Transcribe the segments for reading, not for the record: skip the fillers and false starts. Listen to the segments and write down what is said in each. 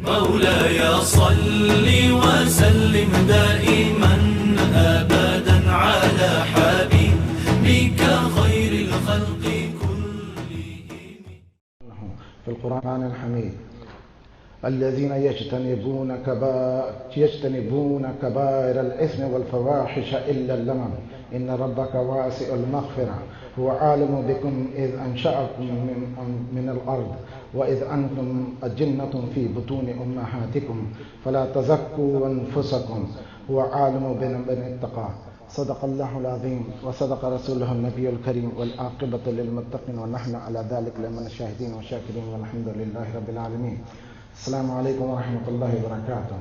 مولاي صل وسلم دائما أبدا على حبيبك خير الخلق كلهم. في القرآن الحميد الذين يجتنبون كبائر الإثم والفواحش إلا اللمم إن ربك واسع المغفرة هو عالم بكم إذ أنشأكم من الأرض وإذ أنتم أجنة في بطون أمهاتكم فلا تزكوا أنفسكم هو عالم بمن اتقى. صدق الله العظيم وصدق رسوله النبي الكريم والعاقبة للمتقين ونحن على ذلك لمن الشاهدين والشاكرين والحمد لله رب العالمين. Assalamu alaikum wa rahmatullahi wa barakatuh.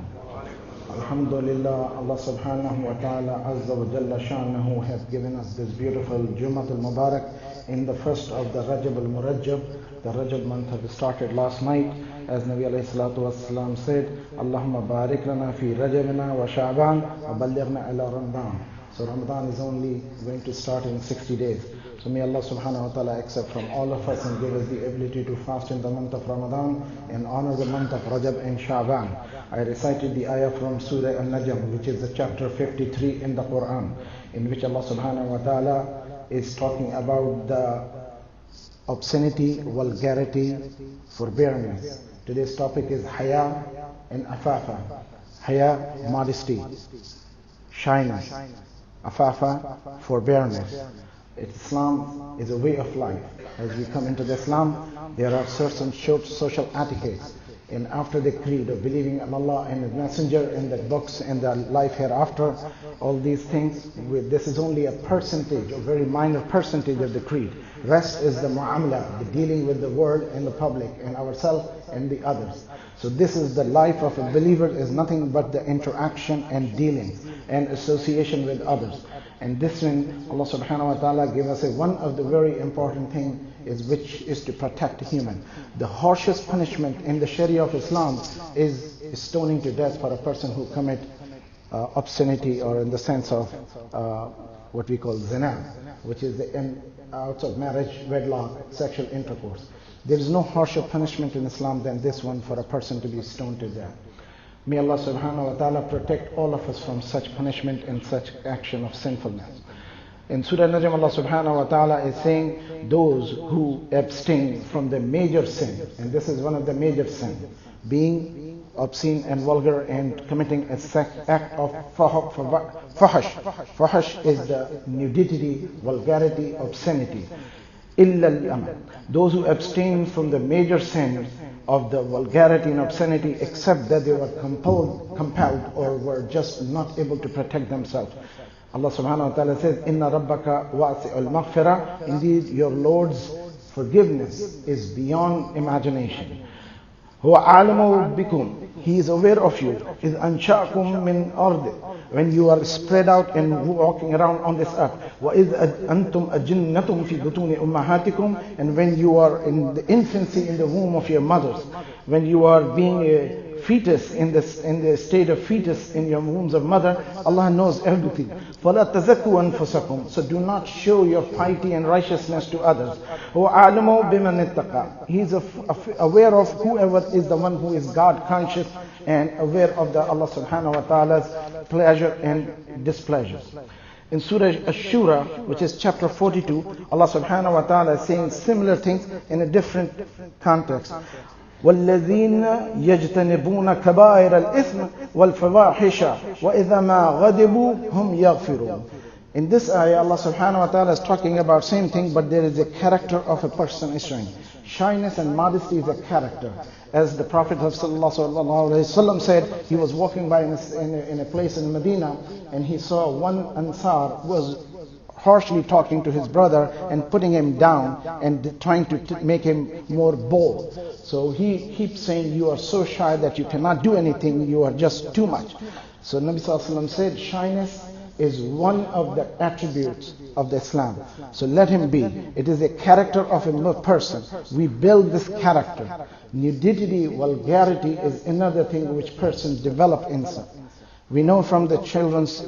Alhamdulillah, Allah subhanahu wa ta'ala azza wa jalla sha'nahu has given us this beautiful Jumat al-Mubarak in the first of the Rajab al-Murajjab. The Rajab month has started last night. As Nabi alayhi salatu wasalam said, Allahumma barik lana fi Rajabina wa Sha'ban wa ballighna ila Ramadan. So Ramadan is only going to start in 60 days. So may Allah subhanahu wa ta'ala accept from all of us and give us the ability to fast in the month of Ramadan and honor the month of Rajab and Sha'ban. I recited the ayah from Surah An-Najm, which is the chapter 53 in the Quran, in which Allah subhanahu wa ta'ala is talking about the obscenity, vulgarity, forbearance. Today's topic is Haya and Afafa. Haya, modesty, shyness. Afafa, forbearance. Islam is a way of life. As we come into Islam, there are certain social etiquettes. And after the creed of believing in Allah and His Messenger and the books and the life hereafter, all these things, this is only a percentage, a very minor percentage of the creed. Rest is the mu'amala, the dealing with the world and the public and ourselves and the others. So this is the life of a believer, is nothing but the interaction and dealings and association with others. And this one, Allah subhanahu wa ta'ala gave us one of the very important things which is to protect human. The harshest punishment in the Sharia of Islam is stoning to death for a person who commit obscenity, or in the sense of what we call zina, which is the out of marriage, wedlock, sexual intercourse. There is no harsher punishment in Islam than this one, for a person to be stoned to death. May Allah subhanahu wa ta'ala protect all of us from such punishment and such action of sinfulness. In Surah Najm, Allah subhanahu wa ta'ala is saying those who abstain from the major sin, and this is one of the major sins, being obscene and vulgar and committing a act of fahash. Fahash is the nudity, vulgarity, obscenity. Illa al-amal. Those who abstain from the major sins of the vulgarity and obscenity, except that they were compelled or were just not able to protect themselves. Allah subhanahu wa ta'ala says, Inna rabbaka wasi'ul maghfirah. Indeed, your Lord's forgiveness is beyond imagination. Huwa alimu bikum. He is aware of you. Is ansha'akum min ard. When you are spread out and walking around on this earth. Wa iz antum ajinnatum fi butuni ummahatikum. And when you are in the infancy in the womb of your mothers. When you are being a fetus in the state of fetus in your wombs of mother, Allah knows everything. فَلَا تَزَكُّوا أَنفُسَكُمْ. So do not show your piety and righteousness to others. وَعَالِمُوا بِمَنِ اتَّقَى. He is aware of whoever is the one who is God conscious and aware of the Allah subhanahu wa ta'ala's pleasure and displeasure. In Surah Ash-Shura, which is chapter 42, Allah subhanahu wa ta'ala is saying similar things in a different context. وَالَّذِينَ يَجْتَنِبُونَ كَبَائِرَ الْإِثْمِ وَالْفَوَاحِشَ وَإِذَا مَا غَضِبُوا هُمْ يَغْفِرُونَ. In this ayah, Allah subhanahu wa ta'ala is talking about same thing, but there is a character of a person is showing. Shyness and modesty is a character. As the Prophet ﷺ said, he was walking by in a place in Medina, and he saw one Ansar was harshly talking to his brother and putting him down and trying to make him more bold. So he keeps saying, you are so shy that you cannot do anything, you are just too much. So Nabi Sallallahu Alaihi Wasallam said, shyness is one of the attributes of the Islam. So let him be. It is a character of a person. We build this character. Nudity, vulgarity is another thing which persons develop inside. We know from the children's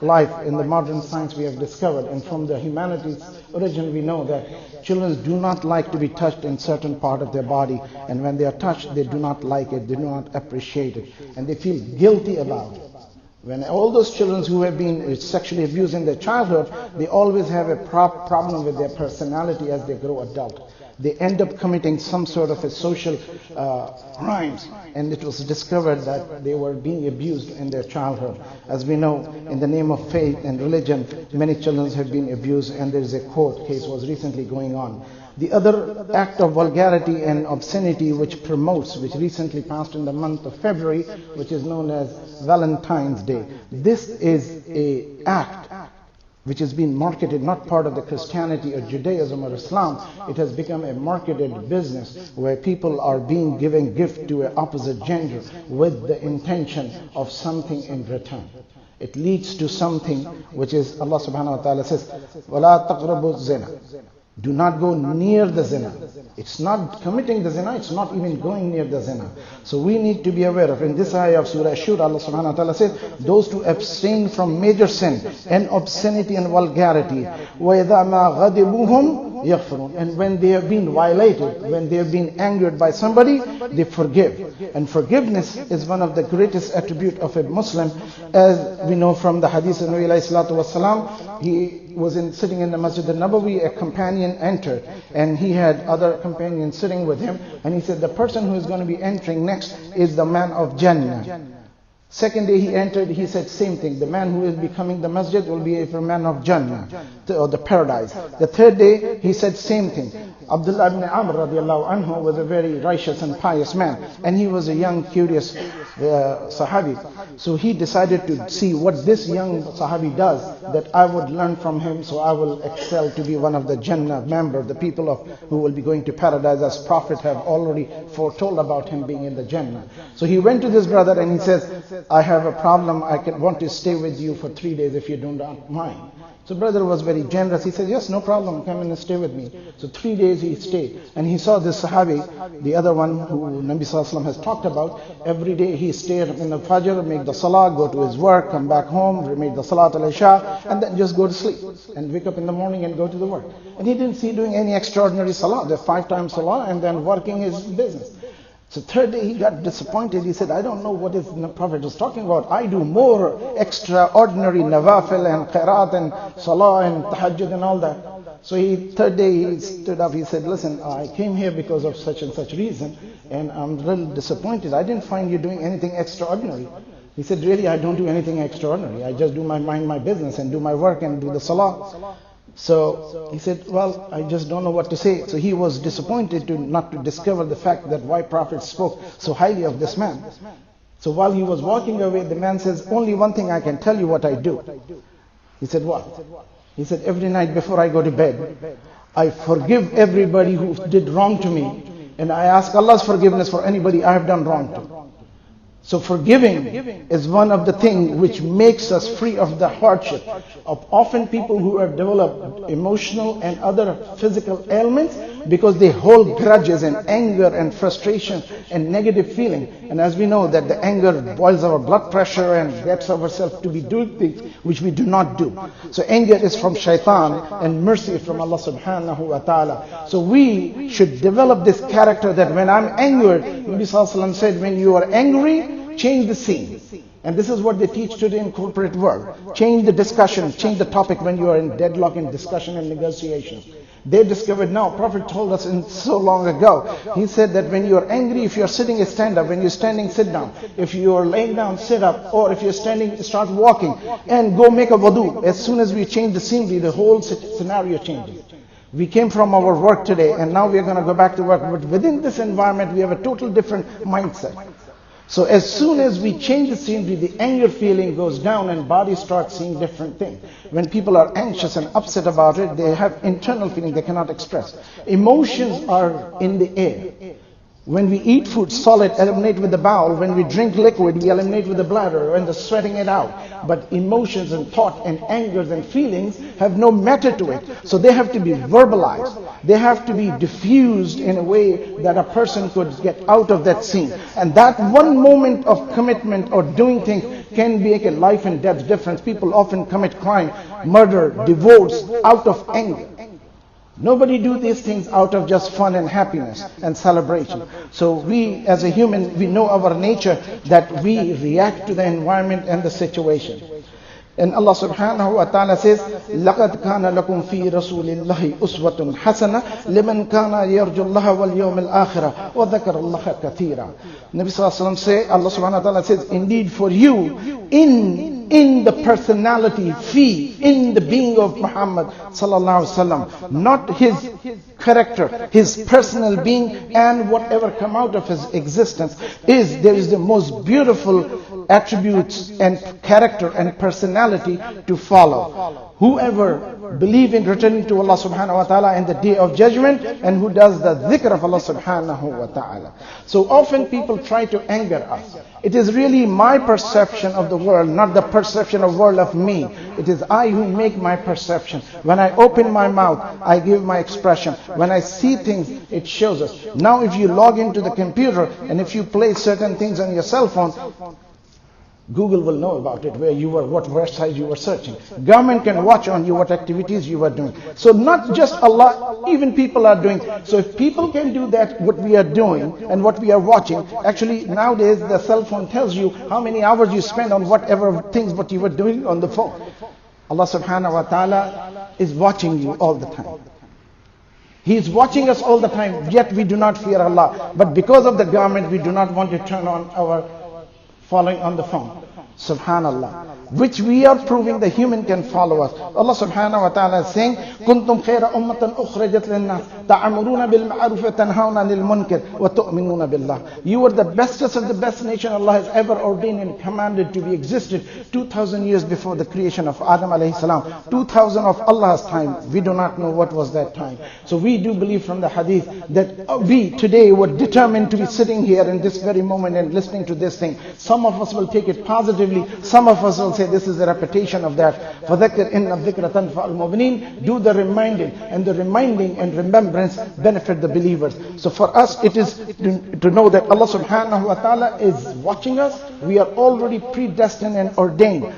life in the modern science we have discovered, and from the humanities origin we know that children do not like to be touched in certain part of their body, and when they are touched they do not like it, they do not appreciate it, and they feel guilty about it. When all those children who have been sexually abused in their childhood, they always have a problem with their personality as they grow adult. They end up committing some sort of a social crimes, and it was discovered that they were being abused in their childhood. As we know, in the name of faith and religion, many children have been abused, and there is a court case was recently going on. The other act of vulgarity and obscenity which recently passed in the month of February, which is known as Valentine's Day. This is an act which has been marketed, not part of the Christianity or Judaism or Islam. It has become a marketed business where people are being given gift to an opposite gender with the intention of something in return. It leads to something which is, Allah subhanahu wa ta'ala says, وَلَا تَقْرَبُوا الزِّنَا. Do not go near the zina. It's not committing the zina, it's not even going near the zina. So we need to be aware of, in this ayah of Surah Ashur, Allah subhanahu wa ta'ala says, those to abstain from major sin and obscenity and vulgarity. وَإِذَا مَا غَضِبُوهُمْ يَغْفِرُونَ. And when they have been violated, when they have been angered by somebody, they forgive. And forgiveness is one of the greatest attributes of a Muslim. As we know from the hadith of Nabi alayhi salatu wasalam, he was sitting in the Masjid al-Nabawi, a companion entered, and he had other companions sitting with him, and he said, the person who is going to be entering next is the man of Jannah. Second day he entered, he said same thing. The man who will be coming the masjid will be a man of Jannah, or the paradise. The third day he said same thing. Abdullah ibn Amr radiallahu anhu was a very righteous and pious man, and he was a young, curious Sahabi. So he decided to see what this young Sahabi does, that I would learn from him, so I will excel to be one of the Jannah member, the people who will be going to paradise, as Prophet have already foretold about him being in the Jannah. So he went to this brother and he says, I have a problem, I want to stay with you for 3 days if you do not mind. So brother was very generous. He said, yes, no problem, come in and stay with me. So 3 days he stayed. And he saw this Sahabi, the other one who Nabi Sallallahu Alaihi Wasallam has talked about. Every day he stayed in the Fajr, make the Salah, go to his work, come back home, make the Salat al-Isha, and then just go to sleep. And wake up in the morning and go to the work. And he didn't see doing any extraordinary Salah. The 5 times Salah, and then working his business. So third day he got disappointed. He said, I don't know what the Prophet was talking about. I do more extraordinary nawafil and qiraat and salah and tahajjud and all that. So third day he stood up. He said, listen, I came here because of such and such reason, and I'm really disappointed. I didn't find you doing anything extraordinary. He said, really, I don't do anything extraordinary. I just do mind my business and do my work and do the salah. So he said, well, I just don't know what to say. So he was disappointed not to discover the fact that why Prophet spoke so highly of this man. So while he was walking away, the man says, only one thing I can tell you what I do. He said, what? He said, every night before I go to bed, I forgive everybody who did wrong to me, and I ask Allah's forgiveness for anybody I have done wrong to. So forgiving is one of the things which makes us free of the hardship of often people who have developed emotional and other physical ailments because they hold grudges and anger and frustration and negative feeling. And as we know that the anger boils our blood pressure and gets ourselves to be doing things which we do not do. So anger is from shaitan and mercy is from Allah subhanahu wa ta'ala. So we should develop this character that when I'm angered, Nabi Sallallahu Alaihi Wasallam said, when you are angry, change the scene. And this is what they teach today in corporate world. Change the discussion, change the topic when you are in deadlock in discussion and negotiations. They discovered now, Prophet told us so long ago, he said that when you are angry, if you are sitting, stand up. When you're standing, sit down. If you are laying down, sit up. Or if you're standing, start walking. And go make a wudu. As soon as we change the scenery, the whole scenario changes. We came from our work today and now we are going to go back to work. But within this environment, we have a total different mindset. So as soon as we change the scenery, the anger feeling goes down and body starts seeing different things. When people are anxious and upset about it, they have internal feeling they cannot express. Emotions are in the air. When we eat food solid, eliminate with the bowel. When we drink liquid, we eliminate with the bladder and the sweating it out. But emotions and thought and angers and feelings have no matter to it. So they have to be verbalized. They have to be diffused in a way that a person could get out of that scene. And that one moment of commitment or doing things can make a life and death difference. People often commit crime, murder, divorce out of anger. Nobody do these things out of just fun and happiness and celebration. So we as a human, we know our nature that we react to the environment and the situation. And Allah subhanahu wa ta'ala says, لَقَدْ كَانَ لَكُمْ فِي رَسُولِ اللَّهِ أُسْوَةٌ حَسَنَةٌ لِمَنْ كَانَ يَرْجُو اللَّهَ وَالْيَوْمَ الْآخِرَةَ وَذَكَرَ اللَّهَ كَثِيرًا. Nabi sallallahu alaihi wasallam say, Allah subhanahu wa ta'ala says, indeed for you, in the personality, in the being of Muhammad sallallahu alaihi wasallam, not his character, his personal being, and whatever come out of his existence, there is the most beautiful attributes and character and personality to follow. Whoever believe in returning to Allah subhanahu wa ta'ala in the day of judgment, and who does the dhikr of Allah subhanahu wa ta'ala. So often people try to anger us. It is really my perception of the world, not the perception of world of me. It is I who make my perception. When I open my mouth, I give my expression. When I see things, it shows us. Now if you log into the computer and if you play certain things on your cell phone, Google will know about it, where you were, what website you were searching. Government can watch on you what activities you were doing. So not just Allah, even people are doing. So if people can do that, what we are doing and what we are watching, actually nowadays the cell phone tells you how many hours you spend on whatever things what you were doing on the phone. Allah subhanahu wa ta'ala is watching you all the time. He is watching us all the time, yet we do not fear Allah. But because of the government, we do not want to turn on our following on the phone. Subhanallah. Which we are proving the human can follow us. Allah subhanahu wa ta'ala is saying, كُنْتُمْ خَيْرَ أُمَّةً أُخْرَجَتْ لِلنَّاسِ تَعْمُرُونَ بِالْمَعْرُوفِ وَتَنْهَوْنَ عَنِ الْمُنْكَرِ وَتُؤْمِنُونَ بِاللَّهِ. You are the bestest of the best nation Allah has ever ordained and commanded to be existed 2,000 years before the creation of Adam alayhi salam. 2,000 of Allah's time. We do not know what was that time. So we do believe from the hadith that we today were determined to be sitting here in this very moment and listening to this thing. Some of us will take it positively. Some of us will say this is a repetition of that. فَذَكِّرْ إِنَّ الذِّكْرَ تَنْفَعُ الْمُؤْمِنِينَ. Do the reminding, and the reminding and remembrance benefit the believers. So for us it is to know that Allah subhanahu wa ta'ala is watching us. We are already predestined and ordained.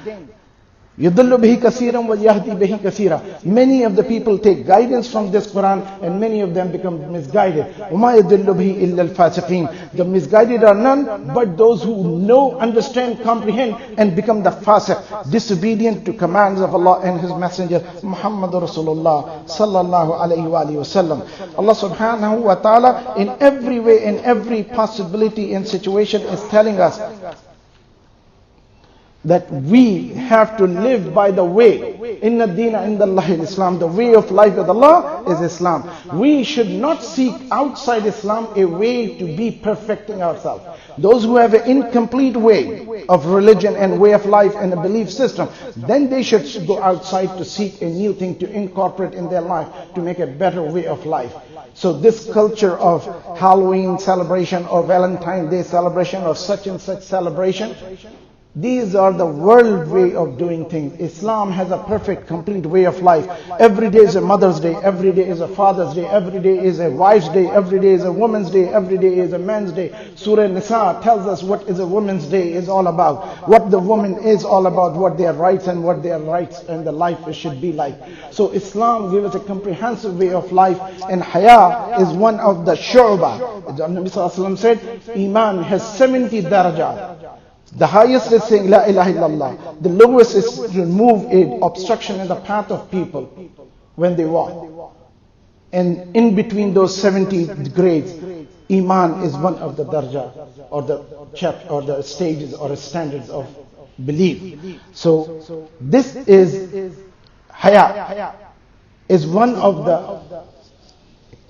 يُضِلُّ بِهِ كَثِيرًا وَيَهْدِي بِهِ كَثِيرًا. Many of the people take guidance from this Quran, and many of them become misguided. وَمَا يُضِلُّ بِهِ إِلَّا الْفَاسِقِينَ. The misguided are none but those who know, understand, comprehend, and become the fasiq, disobedient to commands of Allah and His Messenger Muhammad Rasulullah sallallahu alayhi wa sallam. Allah subhanahu wa ta'ala in every way, in every possibility and situation is telling us that we have to live by the way. Inna deena indallahi Islam. The way of life with Allah is Islam. We should not seek outside Islam a way to be perfecting ourselves. Those who have an incomplete way of religion and way of life and a belief system, then they should go outside to seek a new thing to incorporate in their life to make a better way of life. So this culture of Halloween celebration or Valentine's Day celebration or such and such celebration, these are the world way of doing things. Islam has a perfect, complete way of life. Every day is a Mother's Day. Every day is a Father's Day. Every day is a wife's day. Every day is a woman's day. Every day is a man's day. Surah Nisa tells us what is a woman's day is all about. What the woman is all about. What their rights and what their rights and the life should be like. So Islam gives us a comprehensive way of life. And Haya is one of the shu'bah. The Nabi Sallallahu Alaihi Wasallam said, Iman has 70 darajat. The highest is saying La ilaha illallah. The lowest is to remove an obstruction in the path of people when they walk. And in between those 70 grades, Iman is one of the darja or the stages or standards of belief. So this is Haya, is one of the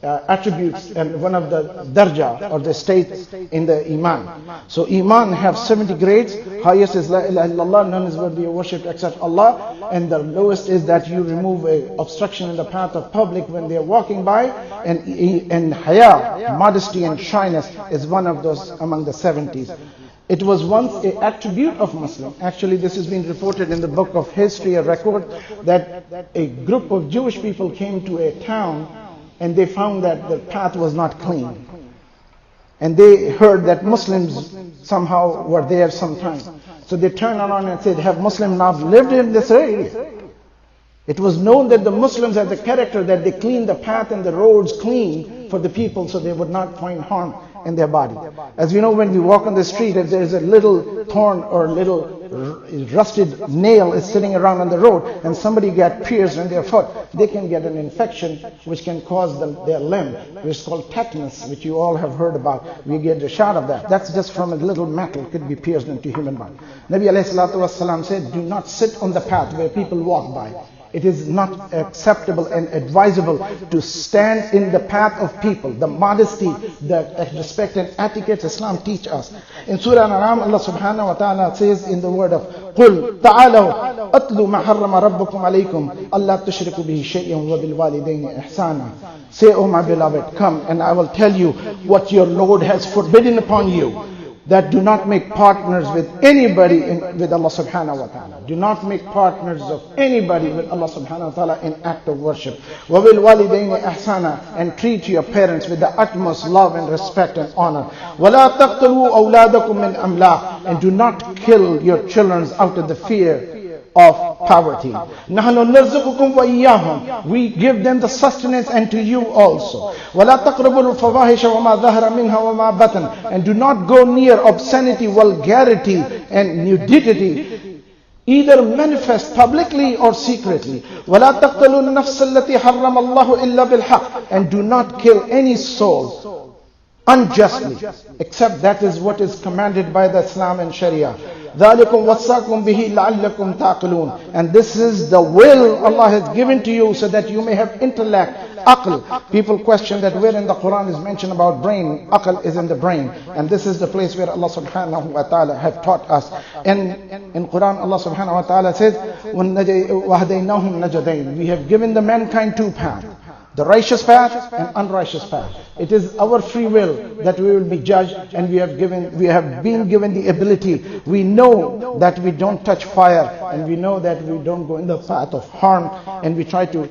attributes and one of the darja or the states in the iman. So iman have 70 grades. Highest is la ilaha illallah, none is worthy of worship except Allah, and the lowest is that you remove a obstruction in the path of public when they are walking by, and haya, modesty and shyness is one of those among the 70s. It was once an attribute of Muslim. Actually, this has been reported in the book of history, a record that a group of Jewish people came to a town and they found that the path was not clean. And they heard that Muslims somehow were there sometimes. So they turned around and said, have Muslims not lived in this area? It was known that the Muslims had the character that they clean the path and the roads clean for the people so they would not find harm in their body. As you know, when we walk on the street, if there is a little thorn or little rusted nail is sitting around on the road and somebody got pierced in their foot, they can get an infection which can cause their limb, which is called tetanus, which you all have heard about. We get a shot of that. That's just from a little metal, could be pierced into human body. Nabi alayhi salatu wasalam said, do not sit on the path where people walk by. It is not acceptable and advisable to stand in the path of people. The modesty, the respect and etiquette Islam teach us. In Surah An-An'am, Allah subhanahu wa ta'ala says in the word of قُلْ تَعَالَوْا أَتْلُوا مَا حَرَّمَ رَبُّكُمْ عَلَيْكُمْ أَلَّا تُشْرِكُوا بِهِ شَيْئًا وَبِالْوَالِدَيْنِ إِحْسَانًا. Say, O my beloved, come and I will tell you what your Lord has forbidden upon you. That do not make partners with anybody with Allah subhanahu wa ta'ala. Do not make partners of anybody with Allah subhanahu wa ta'ala in act of worship. وَبِالْوَالِدَيْنِ إِحْسَانًا. And treat your parents with the utmost love and respect and honor. وَلَا تَقْتُلُوا أَوْلَادَكُمْ مِنْ أَمْلَاقٍ. And do not kill your children out of the fear of poverty. نَحْنُ نَرْزُقُكُمْ وَإِيَّاهُمْ. We give them the sustenance and to you also. وَلَا تَقْرَبُوا الْفَوَاحِشَ وَمَا ظَهَرَ مِنْهَا وَمَا بَطَنَ. And do not go near obscenity, vulgarity and nudity, either manifest publicly or secretly. وَلَا تَقْتُلُوا النَّفْسَ الَّتِي حَرَّمَ اللَّهُ إِلَّا بِالْحَقِّ. And do not kill any soul unjustly, except that is what is commanded by the Islam and Sharia. ذَلِكُمْ وَصَّاكُمْ بِهِ لَعَلَّكُمْ تَعْقِلُونَ. And this is the will Allah has given to you so that you may have intellect, aql. People question that where in the Quran is mentioned about brain. Aql is in the brain. And this is the place where Allah subhanahu wa ta'ala have taught us. And in Quran Allah subhanahu wa ta'ala says, وَهَدَيْنَاهُمْ نَجَدَيْنِ. We have given the mankind two paths. The righteous path and unrighteous path. It is our free will that we will be judged, and we have been given the ability. We know that we don't touch fire, and we know that we don't go in the path of harm, and we try to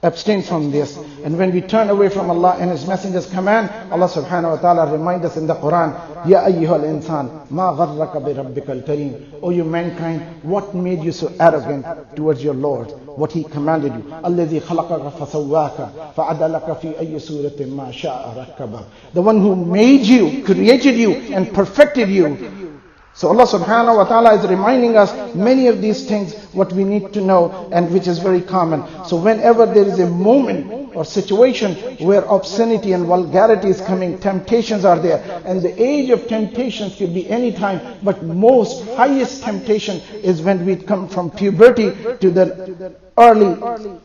abstain from this. And when we turn away from Allah and His Messenger's command, Allah subhanahu wa ta'ala reminds us in the Quran, Ya ayyuhal insan, ma gharraka bi rabbikal kareem. O you mankind, what made you so arrogant towards your Lord? What He commanded you. Alladhi khalaqaka fasawwaka fa'adalaka fi ayyi suratin ma sha'a rakkaba. The one who made you, created you and perfected you. So Allah subhanahu wa ta'ala is reminding us many of these things what we need to know, and which is very common. So whenever there is a moment or situation where obscenity and vulgarity is coming, temptations are there. And the age of temptations could be any time, but most highest temptation is when we come from puberty to the early,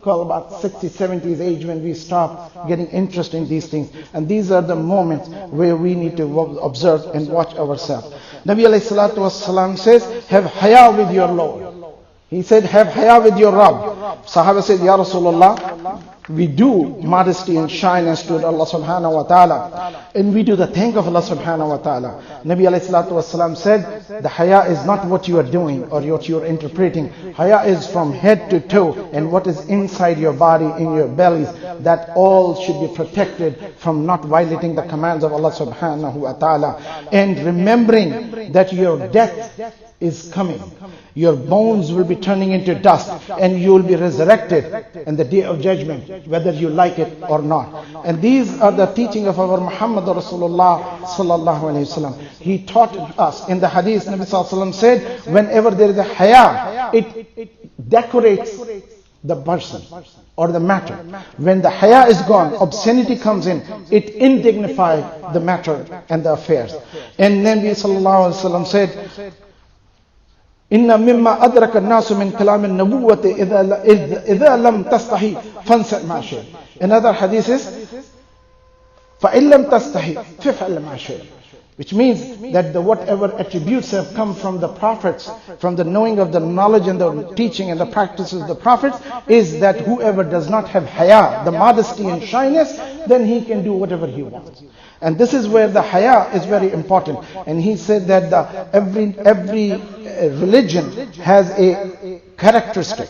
call about 60s, 70s age, when we stop getting interest in these things. And these are the moments where we need to observe and watch ourselves. Nabi alayhi salatu wasalam says, have haya with your Lord. He said, have haya with your Rabb. Sahaba said, Ya Rasulullah, we do modesty and shyness to Allah subhanahu wa ta'ala. And we do the thank of Allah subhanahu wa ta'ala. Nabi alayhi salatu wasalam said, the haya is not what you are doing or what you are interpreting. Haya is from head to toe, and what is inside your body, in your bellies, that all should be protected from not violating the commands of Allah subhanahu wa ta'ala. And remembering that your death is coming. Your bones will be turning into dust, and you will be resurrected in the day of judgment, whether you like it or not. And these are the teaching of our Muhammad Rasulullah sallallahu alayhi wasallam. He taught us in the hadith. Nabi sallallahu alayhi wasallam said, whenever there is a haya, it decorates the person or the matter. When the haya is gone, obscenity comes in, it indignifies the matter and the affairs. And Nabi sallallahu alayhi wasallam said, Inna mimma adraka an-nasu min kalam an-nubuwwati idha lam tastahi fansat ma shay. Another hadith is, فَإِن لَمْ تَسْتَحِ فَافْعَلْ مَا شِئْتَ. Which means that whatever attributes have come from the prophets, from the knowing of the knowledge and the teaching and the practices of the prophets, is that whoever does not have haya, the modesty and shyness, then he can do whatever he wants. And this is where the haya is very important. And he said that every religion has a characteristic.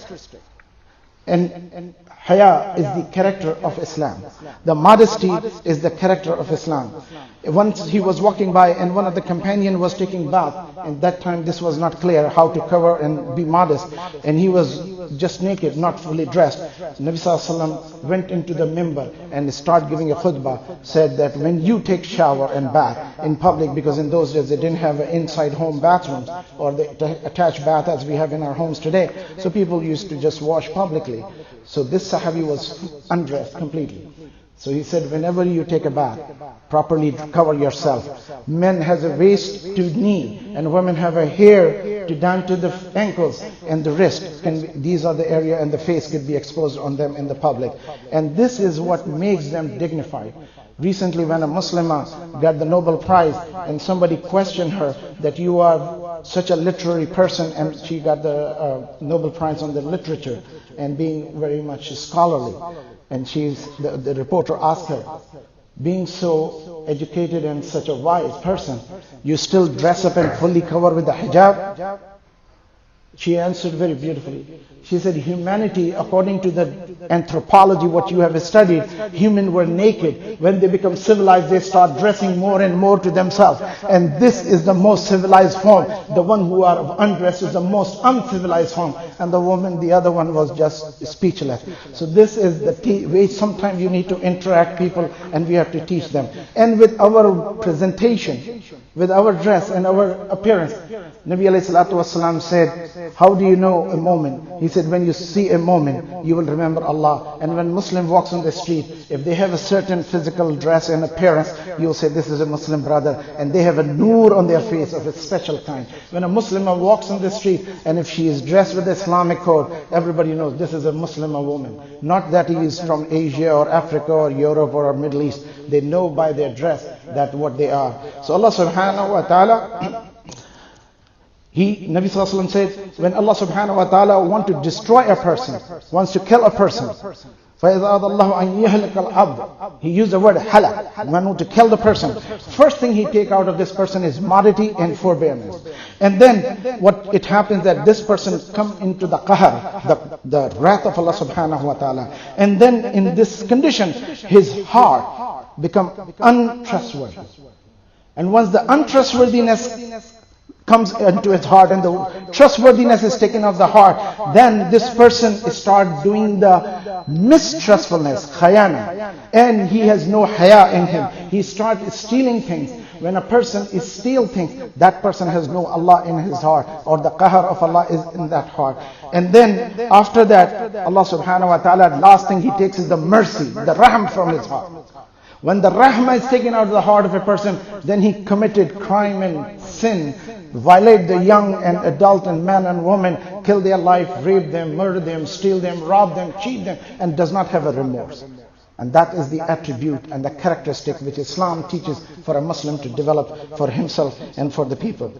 And haya is the character of Islam. The modesty is the character of Islam. Once he was walking by and one of the companions was taking bath, and that time this was not clear how to cover and be modest, and he was just naked, not fully dressed. Nabi Sallallahu Alaihi Wasallam went into the mimbar and started giving a khutbah, said that when you take shower and bath in public, because in those days they didn't have inside home bathrooms or the attached bath as we have in our homes today, so people used to just wash publicly. So this Sahabi was undressed completely. So he said, whenever you take a bath, properly cover yourself. Men has a waist to knee, and women have a hair to down to the ankles and the wrist. These are the area, and the face could be exposed on them in the public. And this is what makes them dignified. Recently, when a Muslimah got the Nobel Prize, and somebody questioned her that you are such a literary person, and she got the Nobel Prize on the literature and being very much scholarly. And the reporter asked her, being so educated and such a wise person, you still dress up and fully cover with the hijab? She answered very beautifully. She said, humanity, according to the anthropology, what you have studied, humans were naked. When they become civilized, they start dressing more and more to themselves. And this is the most civilized form. The one who are undressed is the most uncivilized form. And the woman, the other one, was just speechless. So this is the way sometimes you need to interact people, and we have to teach them. And with our presentation, with our dress and our appearance, Nabi alayhi salatu wasalam said, how do you know a moment? He said, when you see a moment, you will remember Allah. And when Muslim walks on the street, if they have a certain physical dress and appearance, you will say, this is a Muslim brother. And they have a noor on their face of a special kind. When a Muslim walks on the street, and if she is dressed with Islamic code, everybody knows this is a Muslim woman. Not that he is from Asia or Africa or Europe or Middle East. They know by their dress that what they are. So Allah subhanahu wa ta'ala, Nabi Sallallahu Alaihi Wasallam said, when Allah subhanahu wa ta'ala wants to destroy a person, wants to kill a person, فَإِذَا أَرَادَ اللَّهُ أَن يَهْلِكَ الْعَبْدَ, He used the word halak, when to kill the person. First thing He take out of this person is modesty and forbearance. And then what it happens that this person come into the qahar, the wrath of Allah subhanahu wa ta'ala. And then in this condition, his heart become untrustworthy. And once the untrustworthiness comes into his heart and the trustworthiness is taken off the heart, then this person starts doing the mistrustfulness, khayana, and he has no haya in him. He starts stealing things. When a person is steal things, that person has no Allah in his heart, or the qahar of Allah is in that heart. And then after that, Allah subhanahu wa ta'ala, last thing He takes is the mercy, the rahm from his heart. When the rahmah is taken out of the heart of a person, then he committed crime and sin, violate the young and adult and man and woman, kill their life, rape them, murder them, steal them, rob them, cheat them, and does not have a remorse. And that is the attribute and the characteristic which Islam teaches for a Muslim to develop for himself and for the people.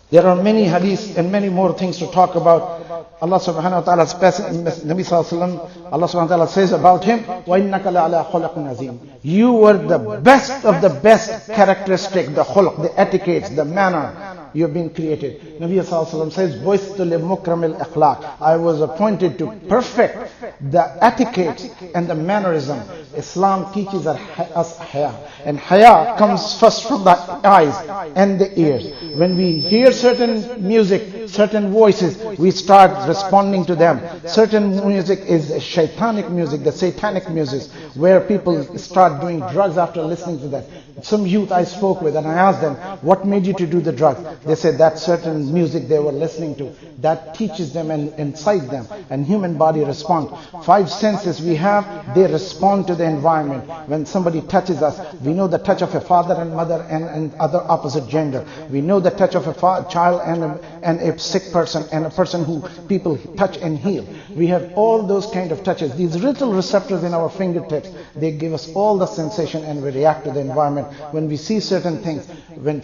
There are many hadiths and many more things to talk about. Allah subhanahu wa ta'ala, Nabi sallallahu alaihi wasallam, Allah subhanahu wa ta'ala says about him, وَإِنَّكَ لَعَلَىٰ خُلَقٍ عَظِيمٍ. You were the best of the best characteristic, the khuluq, the etiquettes, the manner. You have been created. Nabi sallallahu alaihi wasallam says, بُعِثْتُ لِمُكْرَمِ الْأَخْلَاقِ. I was appointed to perfect the etiquette and the mannerism. Islam teaches us haya. And haya comes first from the eyes and the ears. When we hear certain music, certain voices, we start responding to them. Certain music is shaitanic music, the satanic music, where people start doing drugs after listening to that. Some youth I spoke with and I asked them, what made you to do the drugs? They said that certain music they were listening to, that teaches them and incites them. And human body responds. 5 senses we have, they respond to the environment. When somebody touches us, we know the touch of a father and mother and other opposite gender. We know the touch of a child and a sick person and a person who people touch and heal. We have all those kind of touches. These little receptors in our fingertips, they give us all the sensation and we react to the environment. When we see certain things,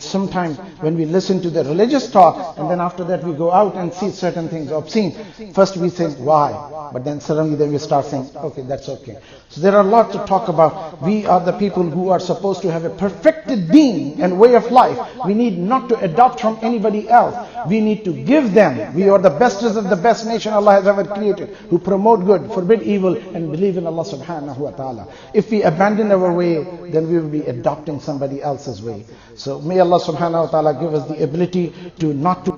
sometimes when we listen to the religious talk and then after that we go out and see certain things obscene, first we think, why? But then suddenly we start saying, okay, that's okay. So there are a lot to talk about. We are the people who are supposed to have a perfected deen and way of life. We need not to adopt from anybody else. We need to give them. We are the bestest of the best nation Allah has ever created, who promote good, forbid evil, and believe in Allah subhanahu wa ta'ala. If we abandon our way, then we will be adopting somebody else's way. So may Allah subhanahu wa ta'ala give us the ability to not to